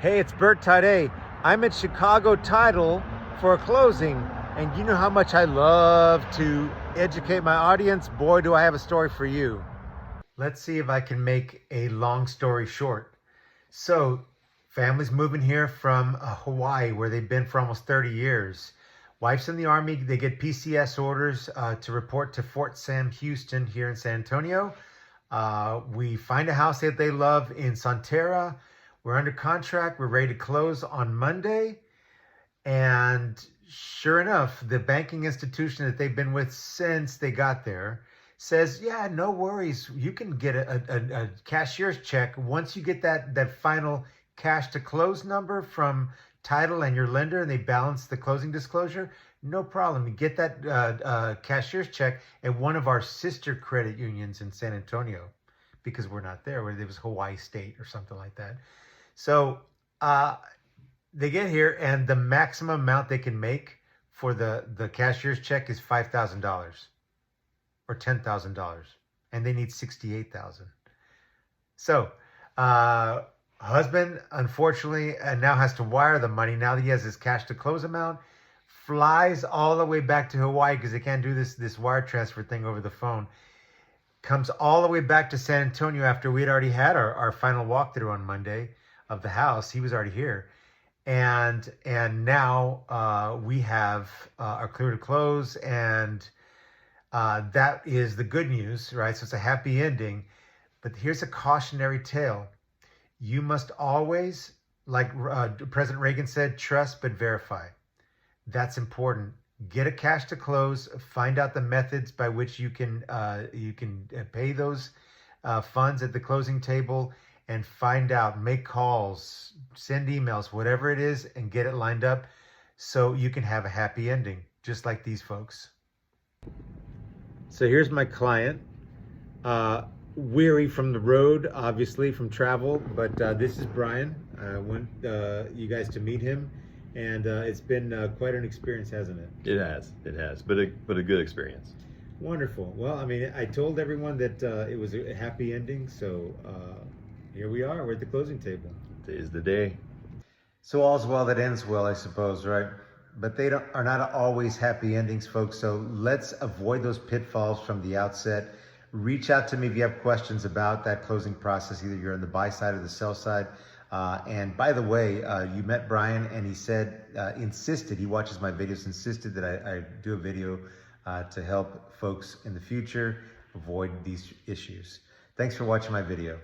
Hey, it's Bert today. I'm at Chicago Title for a closing, and you know how much I love to educate my audience. Boy, do I have a story for you. Let's see if I can make a long story short. So, families moving here from Hawaii, where they've been for almost 30 years. Wife's in the Army, they get PCS orders to report to Fort Sam Houston here in San Antonio. We find a house that they love in Sonterra. We're under contract. We're ready to close on Monday. And sure enough, the banking institution that they've been with since they got there says, yeah, no worries. You can get a cashier's check. Once you get that final cash to close number from title and your lender, and they balance the closing disclosure, no problem. You get that cashier's check at one of our sister credit unions in San Antonio, because we're not there. It was Hawaii State or something like that. So they get here, and the maximum amount they can make for the cashier's check is $5,000 or $10,000, and they need $68,000. So husband, unfortunately, now has to wire the money. Now that he has his cash to close amount, flies all the way back to Hawaii because they can't do this wire transfer thing over the phone. Comes all the way back to San Antonio after we had already had our final walkthrough on Monday of the house. He was already here. And now we have are clear to close, and that is the good news, right? So it's a happy ending. But here's a cautionary tale. You must always, like President Reagan said, trust but verify. That's important. Get a cash to close. Find out the methods by which you can pay those funds at the closing table, and find out, make calls, send emails, whatever it is, and get it lined up so you can have a happy ending, just like these folks. So here's my client, weary from the road, obviously from travel, but this is Brian. I want you guys to meet him, and it's been quite an experience, hasn't it? It has, but a good experience. Wonderful. Well, I mean, I told everyone that it was a happy ending, so here we are. We're at the closing table. Today's the day. So all's well that ends well, I suppose, right? But they are not always happy endings, folks. So let's avoid those pitfalls from the outset. Reach out to me if you have questions about that closing process. Either you're on the buy side or the sell side. And by the way, you met Brian, and he said, insisted, he watches my videos, insisted that I do a video to help folks in the future avoid these issues. Thanks for watching my video.